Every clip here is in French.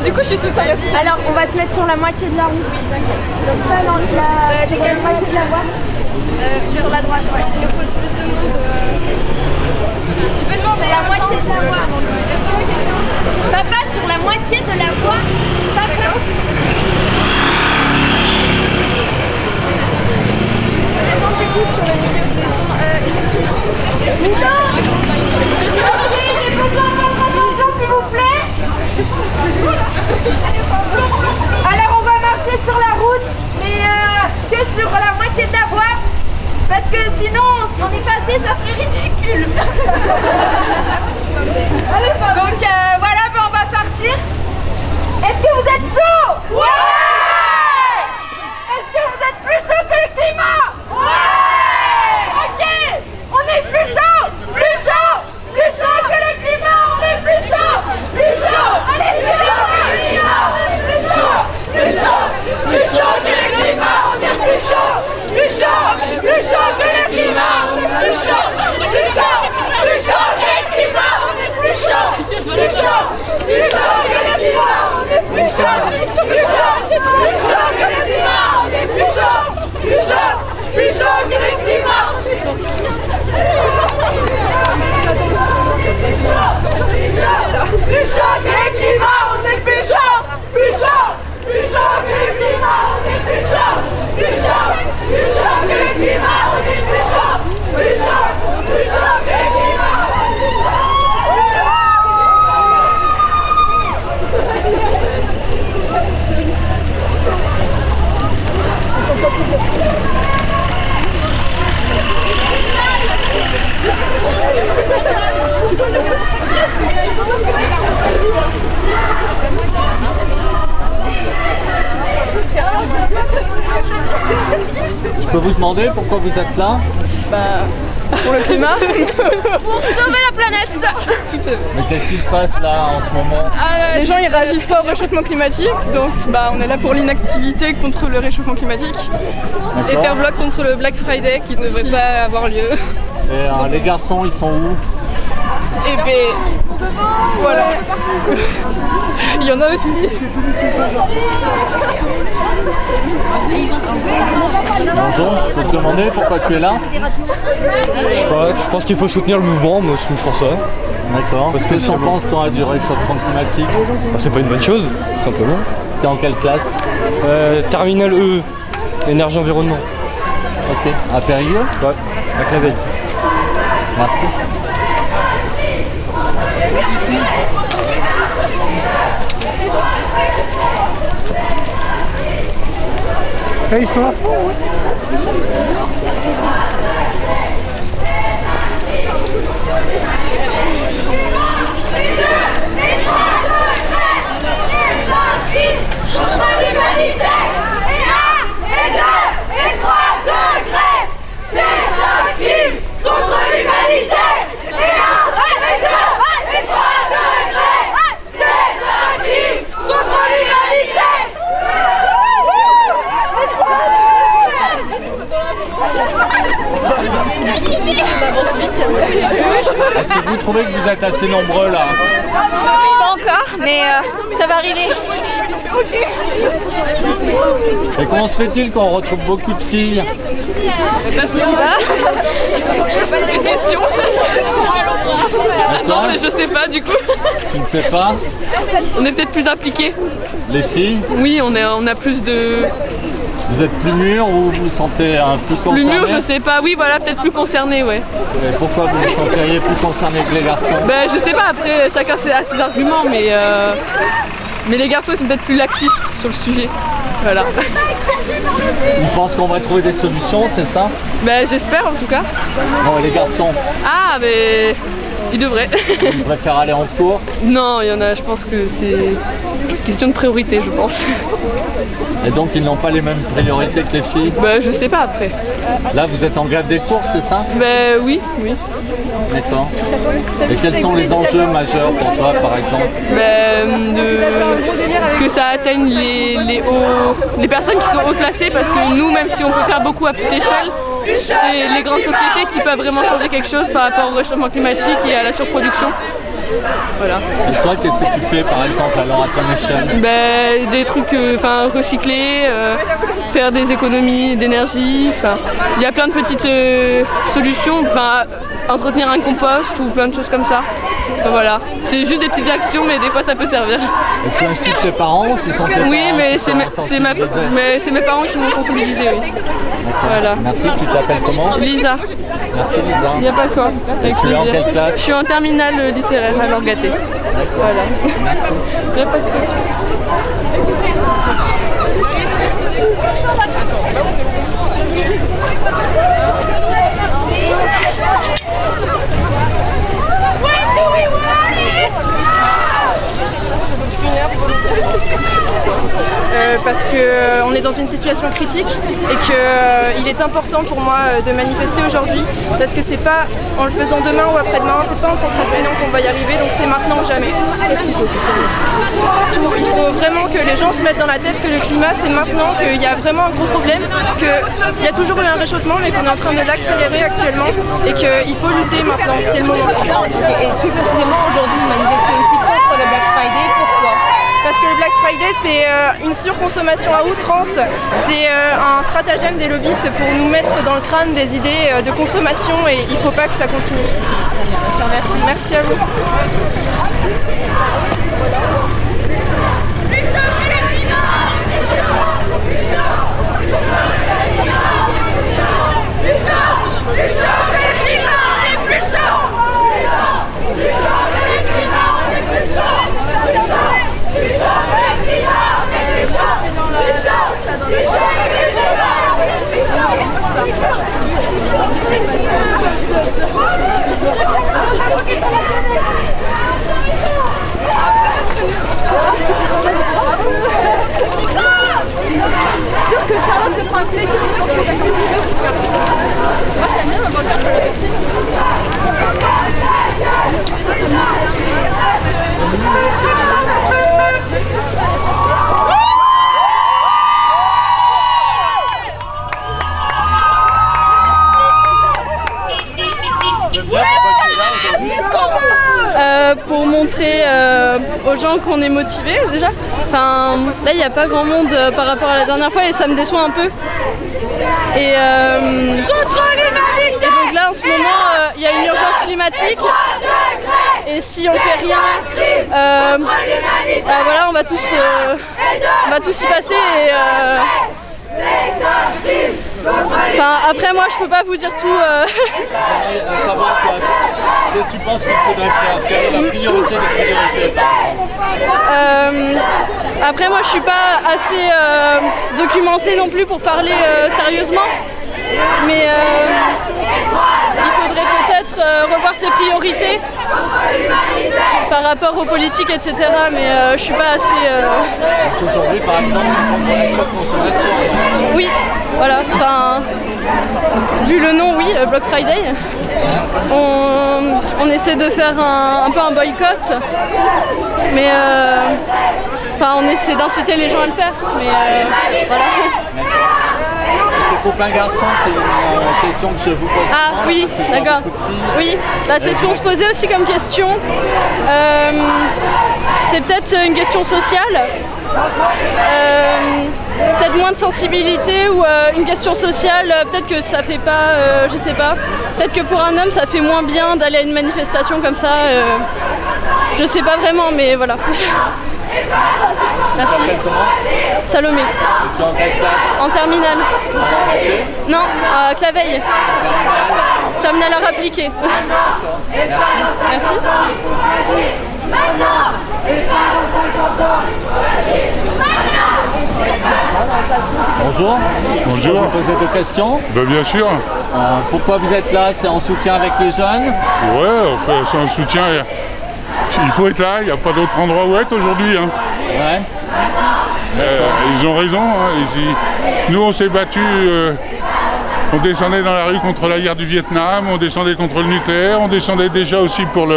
Du coup, je suis sous ça. Alors, on va se mettre sur la moitié de la route. Donc, pas dans de quelle moitié de la voie. Sur la droite, ouais. Il nous faut plus de monde. Tu peux demander Sur la moitié de la voie. Papa, sur la moitié de la voie. Papa. Les gens du coup sur le milieu des gens. Lisa. Ok, j'ai besoin de votre attention s'il vous plaît. Alors on va marcher sur la route, mais que sur la moitié de la voie. Parce que sinon, on est passé, ça ferait ridicule. Donc voilà, ben on va partir. Est-ce que vous êtes chaud? Ouais. Est-ce que vous êtes plus chaud que le climat? Ouais. Ok, on est plus chaud, plus chaud, plus chaud que le climat, on est plus chaud, plus chaud. Allez, plus chaud que le climat, on est plus chaud, plus chaud, plus chaud que le climat, on est plus chaud, plus chaud, plus chaud que le climat, on est plus chaud, plus chaud, plus chaud que le climat, on est plus chaud, plus chaud, plus chaud que le climat, on est plus chaud, plus chaud, plus chaud que le climat, on est plus chaud, plus chaud, plus chaud que le climat, on est plus chaud, plus chaud que le climat, on est plus chaud, plus chaud, plus chaud que le climat, on est plus chaud, plus chaud, plus chaud que le climat, on est plus chaud, plus chaud, plus chaud que le climat, on est plus chaud. Je peux vous demander pourquoi vous êtes là? Pour le climat. Pour sauver la planète. Mais qu'est-ce qui se passe là en ce moment? Les gens ils réagissent pas au réchauffement climatique, donc on est là pour l'inactivité contre le réchauffement climatique et faire bloc contre le Black Friday qui ne devrait pas avoir lieu. Et les garçons, ils sont où? Et ben voilà. Il y en a aussi. Bonjour, je peux te demander pourquoi tu es là? Je sais pas, je pense qu'il faut soutenir le mouvement, moi aussi je pense ça. D'accord. Qu'est-ce que t'en penses toi du réchauffement climatique? C'est pas une bonne chose, tout simplement. T'es en quelle classe? Terminal E, énergie environnement. Ok. À Périgueux? Ouais, à Clavel. Merci. Ils sont à fond, ouais. Est-ce que vous trouvez que vous êtes assez nombreux là? Pas encore, mais ça va arriver. Et comment se fait-il qu'on retrouve beaucoup de filles? Je sais pas. Pas de questions. Et toi? Non, mais je sais pas du coup. Tu ne sais pas? On est peut-être plus impliqués. Les filles? Oui, on a plus de. Vous êtes plus mûrs ou vous vous sentez un peu Plus concerné? mûr, je sais pas. Oui, voilà, peut-être plus concerné, ouais. Et pourquoi vous vous sentiriez plus concerné que les garçons? Je sais pas. Après, chacun a ses arguments, mais les garçons ils sont peut-être plus laxistes sur le sujet. Voilà. Ils pensent qu'on va trouver des solutions, c'est ça? J'espère en tout cas. Non, et les garçons, Ah, mais ils devraient. ils préfèrent aller en cours. Non, il y en a. Je pense que c'est question de priorité, je pense. Et donc ils n'ont pas les mêmes priorités que les filles. Je sais pas après. Là vous êtes en grève des courses, c'est ça? Oui. D'accord. Et quels sont les enjeux majeurs pour toi par exemple? Que ça atteigne les personnes qui sont haut classées, parce que nous, même si on peut faire beaucoup à petite échelle, c'est les grandes sociétés qui peuvent vraiment changer quelque chose par rapport au réchauffement climatique et à la surproduction. Voilà. Et toi, qu'est-ce que tu fais par exemple alors à ton échelle? Des trucs, recycler, faire des économies d'énergie, il y a plein de petites solutions, entretenir un compost ou plein de choses comme ça. Voilà, c'est juste des petites actions, mais des fois ça peut servir. Et tu incites tes parents, ce sont tes parents? Oui, mais qui c'est t'ont mes sensibilisé? parents qui m'ont sensibilisé, oui. Voilà. Merci, tu t'appelles comment? Lisa. Merci Lisa. Il n'y a pas quoi. Avec tu es en plaisir. quelle classe? Je suis en terminale littéraire à l'Orgaté. Voilà. Merci. Il n'y a pas de quoi. When do we want it? Parce qu'on est dans une situation critique et qu'il est important pour moi de manifester aujourd'hui parce que c'est pas en le faisant demain ou après-demain, c'est pas en procrastinant qu'on va y arriver, donc c'est maintenant ou jamais. Il faut vraiment que les gens se mettent dans la tête que le climat c'est maintenant, qu'il y a vraiment un gros problème, qu'il y a toujours eu un réchauffement mais qu'on est en train de l'accélérer actuellement et qu'il faut lutter maintenant, c'est le moment. Et plus précisément aujourd'hui vous manifestez aussi contre le Black Friday, pourquoi? Parce que le Black Friday, c'est une surconsommation à outrance. C'est un stratagème des lobbyistes pour nous mettre dans le crâne des idées de consommation et il ne faut pas que ça continue. Je te remercie. Merci à vous. Pour montrer aux gens qu'on est motivés déjà. Là il n'y a pas grand monde par rapport à la dernière fois et ça me déçoit un peu. Et donc là en ce moment il y a une urgence climatique et si on fait rien, voilà, on va tous y passer et après moi je peux pas vous dire tout. Savoir toi, qu'est-ce que tu penses qu'il faudrait faire? Quelle est la priorité des priorités par exemple? Après moi je suis pas assez documentée non plus pour parler sérieusement. Mais il faudrait peut-être revoir ses priorités par rapport aux politiques, etc. Mais je suis pas assez... Aujourd'hui, par exemple, c'est contre la surconsommation. Oui, voilà. Vu le nom, oui, Black Friday. On essaie de faire un peu un boycott. Mais on essaie d'inciter les gens à le faire. Mais voilà. Tes copains garçons, c'est une question que je vous pose. Ah oui, d'accord. Oui, c'est ce qu'on se posait aussi comme question. C'est peut-être une question sociale, peut-être moins de sensibilité ou une question sociale, peut-être que ça fait pas, je sais pas, peut-être que pour un homme ça fait moins bien d'aller à une manifestation comme ça, je sais pas vraiment, mais voilà. Merci. Tu t'appelles comment? Salomé. Et tu es en quelle classe? En terminale. Non, à Claveille. Terminale à appliquée. Merci. Bonjour. Bonjour. Je vais vous poser des questions. Bien sûr. Pourquoi vous êtes là? C'est en soutien avec les jeunes? Ouais, c'est un soutien. Il faut être là, il n'y a pas d'autre endroit où être aujourd'hui. Hein. Ouais. Ils ont raison. Hein. Ici, nous, on s'est battus. On descendait dans la rue contre la guerre du Vietnam, on descendait contre le nucléaire, on descendait déjà aussi pour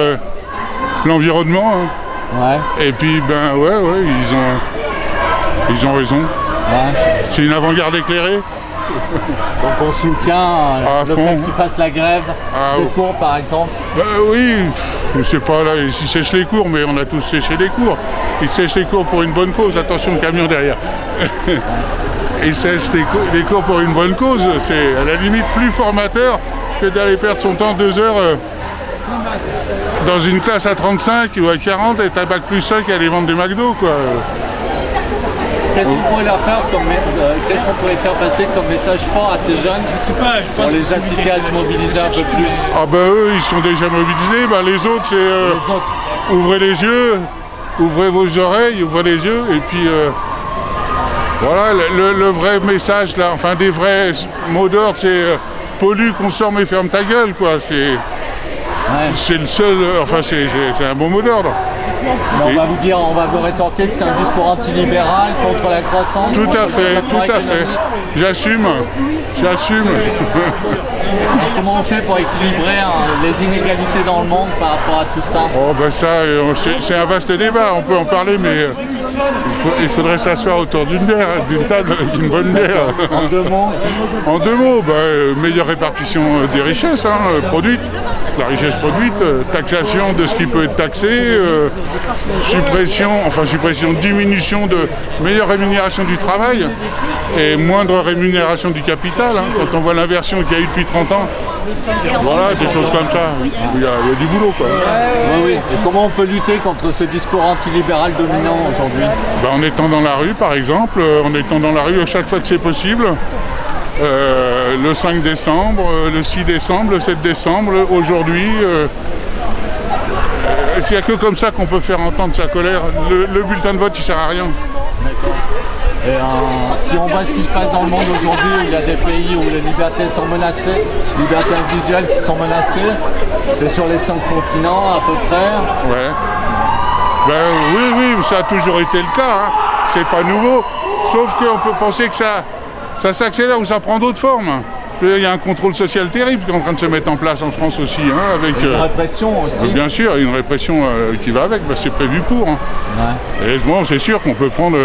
l'environnement. Hein. Ouais. Et puis, ils ont raison. Ouais. C'est une avant-garde éclairée. Donc on soutient le fond. fait qu'ils fassent la grève des cours par exemple. Oui, je sais pas, là, ils sèchent les cours, mais on a tous séché les cours. Ils sèchent les cours pour une bonne cause, attention, le camion derrière. Ils sèchent les cours pour une bonne cause, c'est à la limite plus formateur que d'aller perdre son temps 2 heures dans une classe à 35 ou à 40 et t'as bac plus 5 et aller vendre des McDo, quoi. Qu'est-ce qu'on pourrait leur faire qu'est-ce qu'on pourrait faire passer comme message fort à ces jeunes pour les inciter à se mobiliser un peu plus? Ah ben eux, ils sont déjà mobilisés, ben les autres, c'est Les autres. ouvrez les yeux, ouvrez vos oreilles, ouvrez les yeux, et puis voilà, le vrai message là, enfin des vrais mots d'ordre, c'est pollue, consomme et ferme ta gueule, quoi. C'est le seul, enfin c'est un bon mot d'ordre. Mais on va vous rétorquer que c'est un discours antilibéral contre la croissance. Tout à fait. J'assume. Comment on fait pour équilibrer les inégalités dans le monde par rapport à tout ça? Oh ben ça, c'est un vaste débat, on peut en parler, mais il faudrait s'asseoir autour d'une table avec une bonne bière. En 2 mots? En 2 mots, meilleure répartition des richesses produites, la richesse produite, taxation de ce qui peut être taxé, diminution de meilleure rémunération du travail et moindre rémunération du capital. Quand on voit l'inversion qu'il y a eu depuis 30 ans, voilà, des choses comme ça, il y a du boulot, quoi. Oui. Et comment on peut lutter contre ce discours antilibéral dominant aujourd'hui? En étant dans la rue, par exemple, en étant dans la rue à chaque fois que c'est possible. Le 5 décembre, le 6 décembre, le 7 décembre, aujourd'hui. S'il n'y a que comme ça qu'on peut faire entendre sa colère, le bulletin de vote il sert à rien. D'accord. Et si on voit ce qui se passe dans le monde aujourd'hui, où il y a des pays où les libertés sont menacées, libertés individuelles qui sont menacées, c'est sur les 5 continents à peu près. Ouais. Oui, ça a toujours été le cas. C'est pas nouveau. Sauf qu'on peut penser que ça s'accélère ou ça prend d'autres formes. Il y a un contrôle social terrible qui est en train de se mettre en place en France aussi. Avec une répression aussi. Bien sûr, une répression qui va avec, c'est prévu pour. Ouais. Et bon, c'est sûr qu'on peut prendre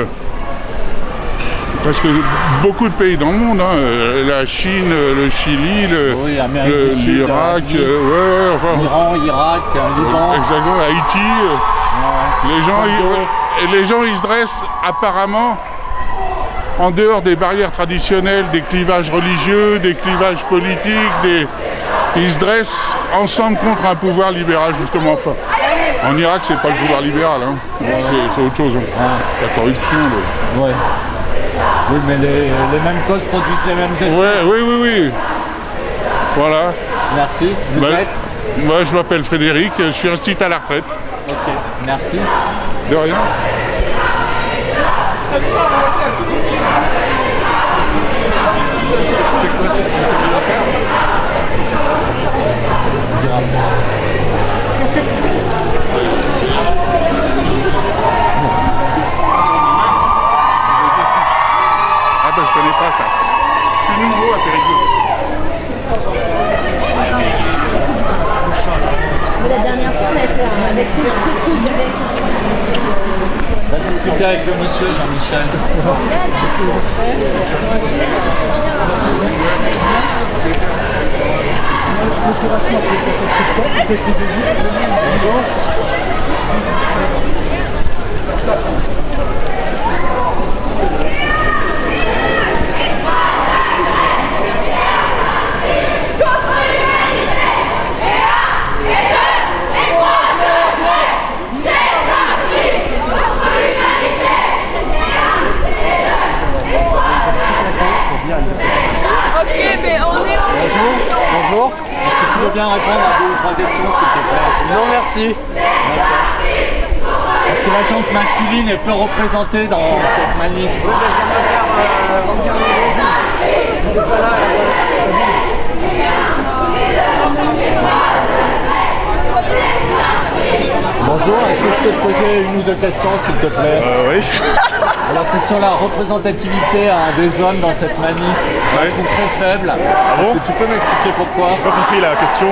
presque beaucoup de pays dans le monde. La Chine, le Chili, l'Irak, l'Iran, Irak, Liban. Exactement, Haïti. Les gens, ils se dressent apparemment en dehors des barrières traditionnelles, des clivages religieux, des clivages politiques, ils se dressent ensemble contre un pouvoir libéral, justement. Enfin, en Irak, c'est pas le pouvoir libéral, c'est autre chose. La corruption. Oui, mais les mêmes causes produisent les mêmes effets. Oui. Voilà. Merci. Vous êtes? Moi, je m'appelle Frédéric, je suis inscrit à la retraite. Ok, merci. De rien. C'est quoi cette affaire? Je connais pas ça. C'est nouveau à Périgueux. La dernière fois, on a fait un on va discuter avec le monsieur Jean-Michel. Bonjour. Bonjour. Est-ce que tu veux bien répondre à 2 ou 3 questions, s'il te plaît? Non, merci. Est-ce que la gente masculine est peu représentée dans cette manif? Bonjour, est-ce que je peux te poser 1 ou 2 questions, s'il te plaît? Oui. Alors c'est sur la représentativité des hommes dans cette manif. Je la trouve très faible. Est-ce que tu peux m'expliquer pourquoi? J'ai pas compris la question.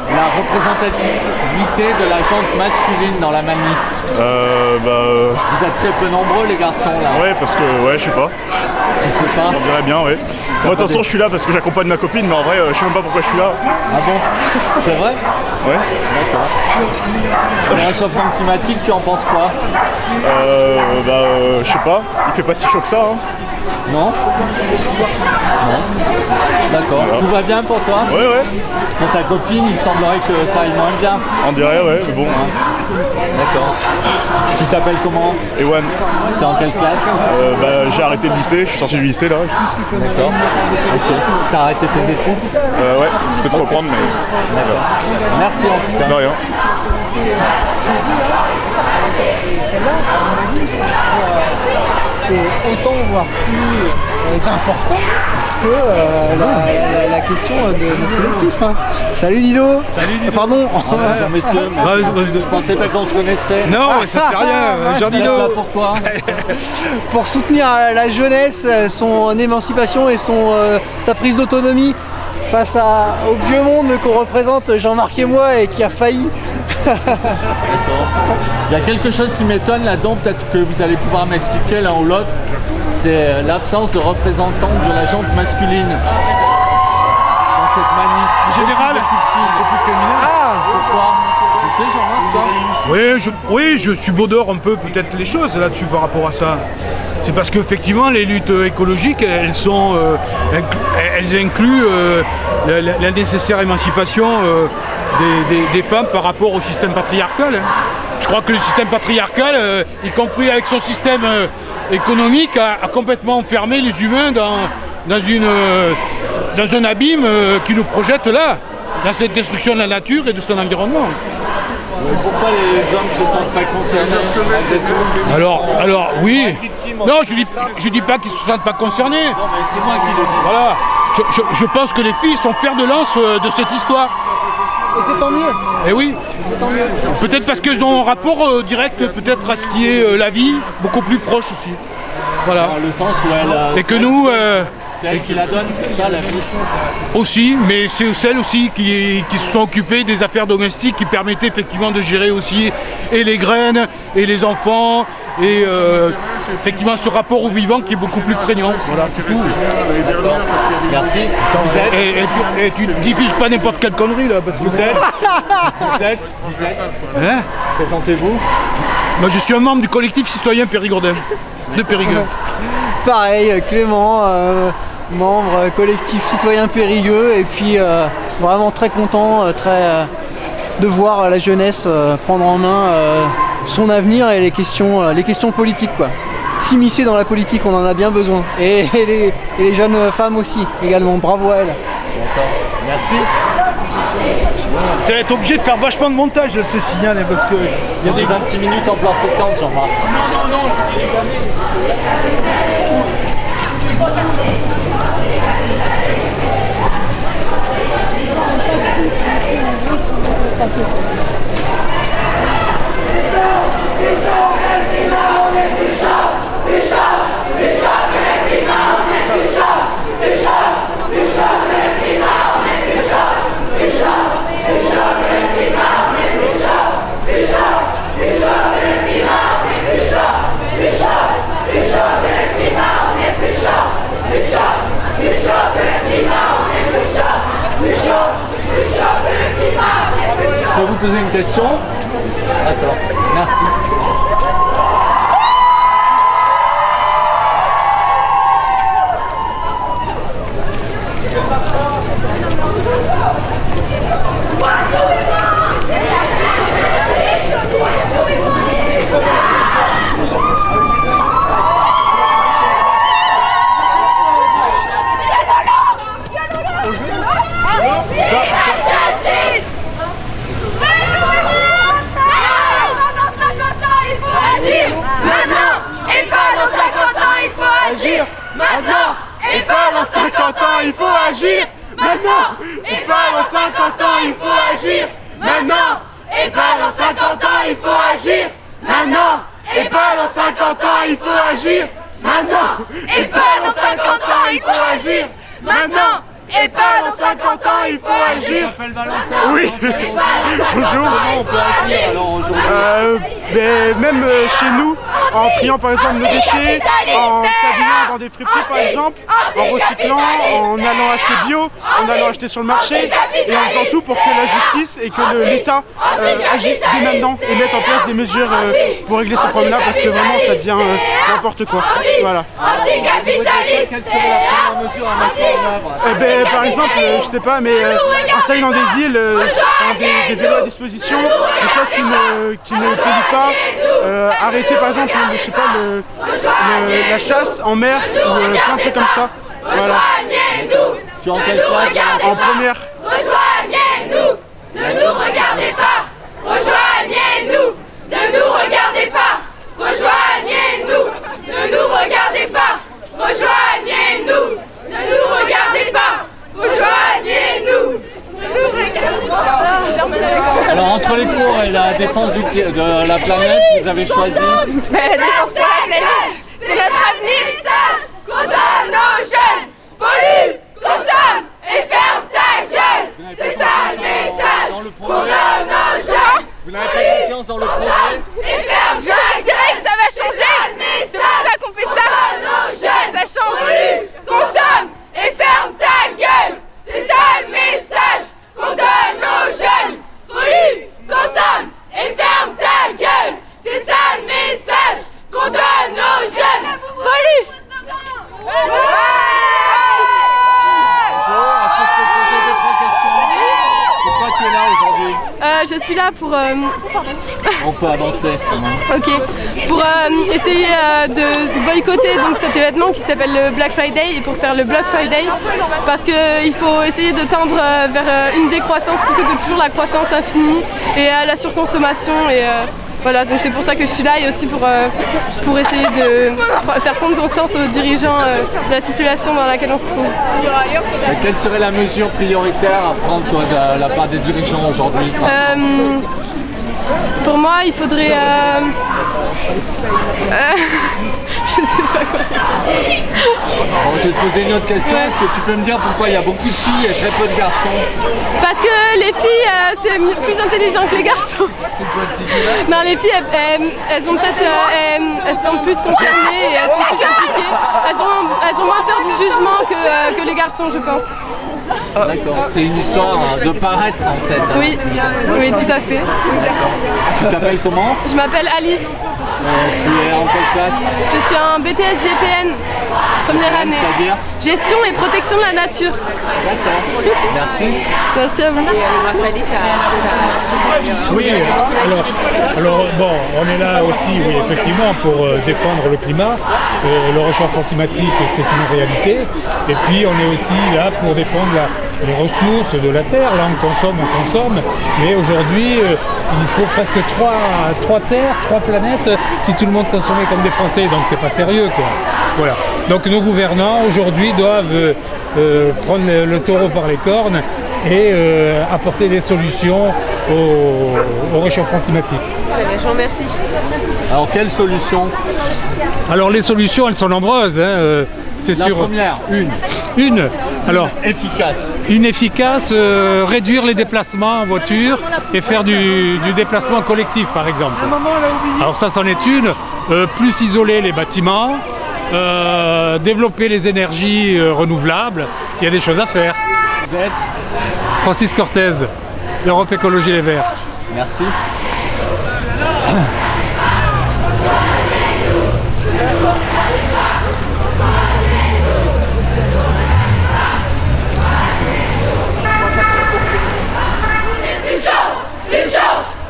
La représentativité de la gente masculine dans la manif. Vous êtes très peu nombreux les garçons là. Ouais, parce que je sais pas. Tu sais pas? On dirait bien, ouais. Moi, de toute façon, je suis là parce que j'accompagne ma copine, mais en vrai, je sais même pas pourquoi je suis là. Ah bon? C'est vrai? Ouais. D'accord. Le réchauffement climatique, tu en penses quoi? Je sais pas, il fait pas si chaud que ça. Hein. Non? Non. D'accord. Voilà. Tout va bien pour toi? Ouais, ouais. Pour ta copine, il semblerait que ça aille moins bien. On dirait, ouais, mais bon. D'accord. Tu t'appelles comment? Ewan. T'es en quelle classe? J'ai arrêté le lycée, je suis sorti du lycée là. D'accord. Ok. T'as arrêté tes études? Ouais, je peux te reprendre, mais. D'accord. Merci en tout cas. De rien. C'est autant voire plus important que la question de notre collectif. Hein. Salut Lido. Salut Lido. Pardon. Bonjour messieurs. Je pensais pas qu'on se connaissait. Non, ça ne fait rien. Jean Lido. Pourquoi? Pour soutenir la jeunesse, son émancipation et sa prise d'autonomie face au vieux monde qu'on représente Jean-Marc et moi et qui a failli. D'accord. Il y a quelque chose qui m'étonne là-dedans, peut-être que vous allez pouvoir m'expliquer l'un ou l'autre, c'est l'absence de représentante de la gente masculine dans cette manif. En général, beaucoup de filles, beaucoup de féminins. Ah. Pourquoi? Tu sais Jean-Marc, toi? Oui, je subodore un peu peut-être les choses là-dessus par rapport à ça. C'est parce qu'effectivement les luttes écologiques, elles incluent la nécessaire émancipation des femmes par rapport au système patriarcal. Hein. Je crois que le système patriarcal, y compris avec son système économique, a complètement enfermé les humains dans un abîme qui nous projette là, dans cette destruction de la nature et de son environnement. Pourquoi les hommes ne se sentent pas concernés malgré tout? Alors oui. Non, je dis pas qu'ils se sentent pas concernés. Non, mais c'est moi qui le dis. Voilà. Je pense que les filles sont fer de lance de cette histoire. Et c'est tant mieux. Et oui. C'est tant mieux. Peut-être parce qu'elles ont un rapport direct peut-être à ce qui est la vie, beaucoup plus proche aussi. Voilà. Dans le sens où elle. Et que nous. C'est elle qui la donne, c'est ça la vie? Aussi, mais c'est celles aussi qui se sont occupées des affaires domestiques qui permettaient effectivement de gérer aussi et les graines et les enfants et effectivement ce rapport au vivant qui est beaucoup plus prégnant. Voilà, c'est tout. Merci. Vous êtes et tu diffuses pas n'importe quelle connerie là. Parce que Vous êtes Hein? Présentez-vous. Moi je suis un membre du collectif citoyen Périgordin de Périgueux. Pareil, Clément, membre collectif citoyen Périgueux, et puis vraiment très content de voir la jeunesse prendre en main son avenir et les questions politiques, quoi. S'immiscer dans la politique, on en a bien besoin. Et les jeunes femmes aussi, également. Bravo à elles. D'accord. Merci. Tu vas être obligé de faire vachement de montage ce signal parce que. Il y a des 26 minutes en plan séquence, Jean-Marc. Je peux vous poser une question? D'accord, merci. Maintenant et pas dans 50 ans, il faut agir. Maintenant et pas dans 50 ans, il faut agir. Maintenant et pas dans 50 ans, il faut agir. Maintenant et pas dans 50 ans, il faut agir. Maintenant et pas dans 50 ans, il faut agir. Maintenant et pas dans 50 ans, il faut agir. Je m'appelle Valentin. Oui. Bonjour. Comment on peut agir alors aujourd'hui? Mais même chez nous, en triant par exemple nos déchets, en s'habillant dans des friperies par exemple, en recyclant, en allant acheter bio, en allant acheter sur le marché, et en faisant tout pour que la justice et que l'État agissent dès maintenant et mettent en place des mesures pour régler ce problème-là, parce que vraiment ça devient n'importe quoi. Voilà. Quelle serait la première mesure à mettre en œuvre? Par exemple, je sais pas, mais installer dans des villes des vélos à disposition, des choses qui ne polluent pas, arrêter par exemple, je sais pas, la chasse en mer ou plein de trucs comme ça. Voilà. Tu es en quelle classe? En première. Rejoignez-nous, ne nous regardez pas. Rejoignez-nous, ne nous regardez pas. Rejoignez-nous, ne nous regardez pas. Rejoignez-nous, ne nous regardez pas. Rejoignez-nous, ne nous regardez pas. Alors entre les pour et la défense de la planète, vous avez choisi? La défense pour la planète, c'est notre avenir. Qu'on donne aux jeunes, pollue, consomme et ferme ta gueule. C'est ça le message. Qu'on donne aux jeunes. Vous n'avez pas confiance dans le progrès? J'espère que ça va changer. C'est pour ça qu'on fait ça. Ça change. Pollue, consomme et ferme ta gueule. C'est ça le message qu'on donne aux jeunes. Pollue, consomme et ferme ta gueule. C'est ça le message qu'on donne aux jeunes. Pollue. Bonjour, est-ce que je peux te poser 2-3 questions? Pourquoi tu es là aujourd'hui? Je suis là pour... On peut avancer. Ok. Pour essayer de boycotter donc, cet événement qui s'appelle le Black Friday, et pour faire le Black Friday, parce qu'il faut essayer de tendre vers une décroissance plutôt que toujours la croissance infinie et la surconsommation. Et voilà, donc c'est pour ça que je suis là, et aussi pour essayer de faire prendre conscience aux dirigeants de la situation dans laquelle on se trouve. Et quelle serait la mesure prioritaire à prendre toi, de la part des dirigeants aujourd'hui? Pour moi, il faudrait... je sais pas quoi. Bon, je vais te poser une autre question. Est-ce que tu peux me dire pourquoi il y a beaucoup de filles et très peu de garçons? Parce que les filles, c'est plus intelligent que les garçons. Non, les filles, elles ont peut-être... elles sont plus concernées et elles sont plus impliquées. Elles ont moins peur du jugement que les garçons, je pense. D'accord, c'est une histoire de paraître en fait. Oui, oui, tout à fait. D'accord. Tu t'appelles comment? Je m'appelle Alice. Tu es en quelle classe? Je suis en BTS GPN, première année. C'est-à-dire? Gestion et protection de la nature. D'accord, merci. Merci à vous. Oui, alors bon, on est là aussi, oui, effectivement, pour défendre le climat. Le réchauffement climatique, c'est une réalité. Et puis, on est aussi là pour défendre les ressources de la Terre. Là, on consomme. Mais aujourd'hui, il faut presque trois terres, 3 planètes, si tout le monde consommait comme des Français. Donc, c'est pas sérieux, quoi. Voilà. Donc, nos gouvernants, aujourd'hui, doivent prendre le taureau par les cornes et apporter des solutions au réchauffement climatique. Je vous remercie. Alors, quelles solutions? Alors, les solutions, elles sont nombreuses. C'est la première, une. Alors, efficace. Une efficace, réduire les déplacements en voiture et faire du déplacement collectif, par exemple. Alors ça, c'en est une. Plus isoler les bâtiments, développer les énergies renouvelables. Il y a des choses à faire. Vous êtes Francis Cortez, l'Europe Écologie Les Verts. Merci.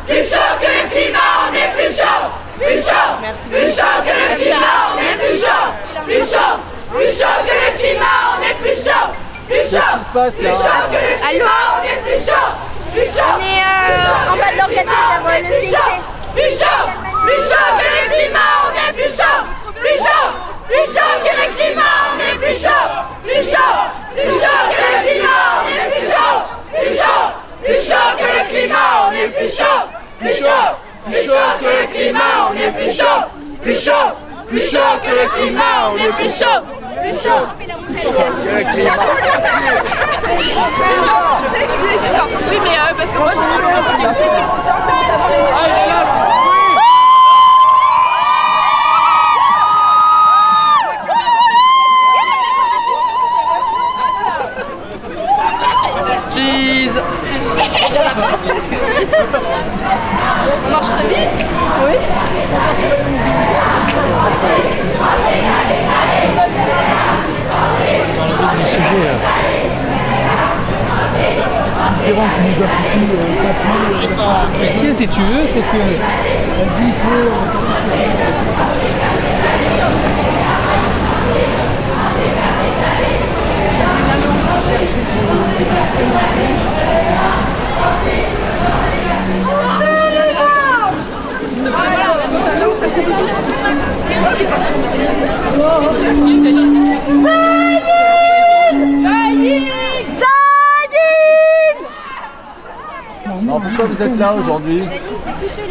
Plus chaud que le climat, on est plus chaud. Plus chaud. Merci. Plus chaud que le climat, on est plus chaud. Plus chaud. Plus chaud que le climat, on est plus chaud. Plus chaud. Qu'est-ce qui se passe là? Plus chaud que le climat, on est plus chaud. Plus chaud. On est en bas de l'orientation vers le CIC. Plus chaud. Plus chaud que le climat, on est plus chaud. Plus chaud. Plus chaud que le climat, on est plus chaud. Plus chaud. Plus chaud que le climat, on est plus chaud. Plus chaud. Plus chaud que le climat, on est plus chaud. Plus chaud. Plus chaud que le climat, on est plus chaud. Plus chaud. Plus chaud que le climat, on est plus chaud. Plus chaud. Plus chaud que le climat. Oui, mais parce que moi, je me tu veux, c'est que elle dit qu'il faut... Alors pourquoi vous êtes là aujourd'hui?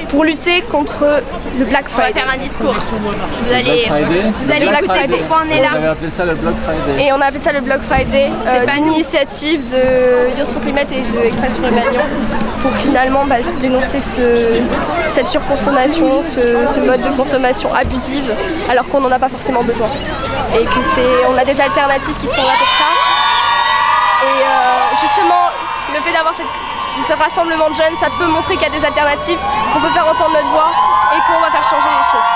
Pour lutter contre le Black Friday. On va faire un discours. Vous allez Black Friday. Pourquoi on est là? Vous avez appelé ça le Black Friday. Et on a appelé ça le Black Friday d'une initiative de Youth for Climate et de Extinction Rebellion pour finalement dénoncer cette surconsommation, ce mode de consommation abusive alors qu'on n'en a pas forcément besoin. Et que on a des alternatives qui sont là pour ça. Et justement, le fait d'avoir ce rassemblement de jeunes, ça peut montrer qu'il y a des alternatives, qu'on peut faire entendre notre voix et qu'on va faire changer les choses.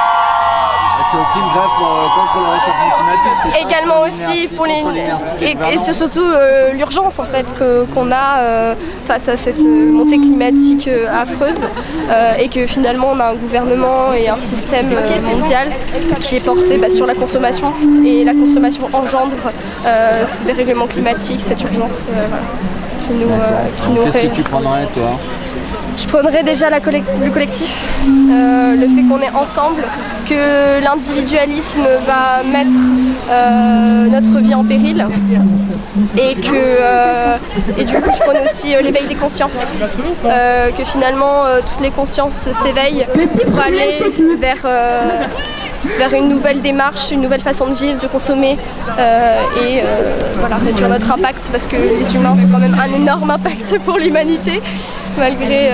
C'est aussi une grève contre le réchauffement climatique, c'est ça? Également aussi pour et c'est surtout l'urgence en fait qu'on a face à cette montée climatique affreuse et que finalement on a un gouvernement et un système mondial qui est porté sur la consommation et la consommation engendre ce dérèglement climatique, cette urgence qui nous Qu'est-ce que tu prendrais toi? Je prendrais déjà le collectif, le fait qu'on est ensemble, que l'individualisme va mettre notre vie en péril et du coup je prône aussi l'éveil des consciences, que finalement toutes les consciences s'éveillent pour aller vers une nouvelle démarche, une nouvelle façon de vivre, de consommer et réduire notre impact parce que les humains ont quand même un énorme impact pour l'humanité malgré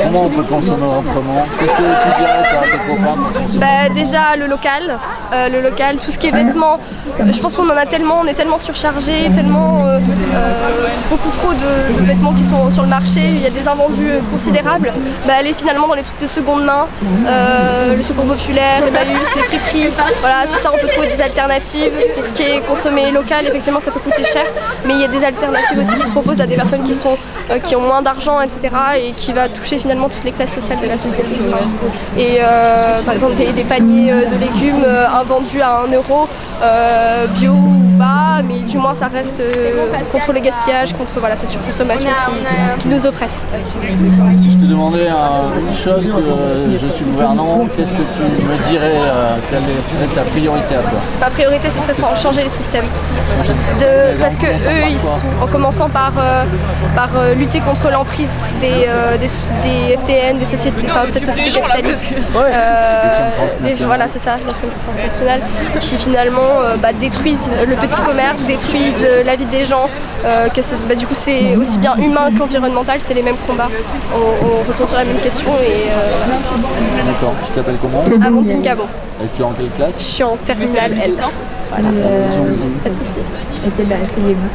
Comment on peut consommer autrement? Qu'est-ce que tu dirais à tes copains pour consommer? Déjà le local, tout ce qui est vêtements. Je pense qu'on en a tellement, on est tellement surchargé, tellement beaucoup trop de vêtements qui sont sur le marché, il y a des invendus considérables. Aller finalement dans les trucs de seconde main, le secours populaire, les Emmaüs, les friperies, voilà, tout ça on peut trouver des alternatives. Pour ce qui est consommé local, effectivement ça peut coûter cher, mais il y a des alternatives aussi qui se proposent à des personnes qui ont moins d'argent, etc. et qui va toucher finalement toutes les classes sociales de la société. Et par exemple des paniers de légumes invendus à 1 euro, bio ou pas, mais du moins ça reste contre le gaspillage, contre cette surconsommation qui nous oppresse. Si je te demandais une chose que je suis gouvernant, qu'est-ce que tu me dirais, quelle serait ta priorité à toi? Ma priorité ce serait changer le système. Parce que eux, en commençant par lutter contre l'emprise des FTN, de cette société capitaliste. Voilà, c'est ça, les firmes transnationales, qui finalement détruisent le petit commerce, détruisent la vie des gens. Du coup, c'est aussi bien humain qu'environnemental, c'est les mêmes combats. On retourne sur la même question. D'accord, tu t'appelles comment? Amandine Cabot. Et tu es en quelle classe? Je suis en terminale L. Voilà, pas de souci. Ok, asseyez-vous.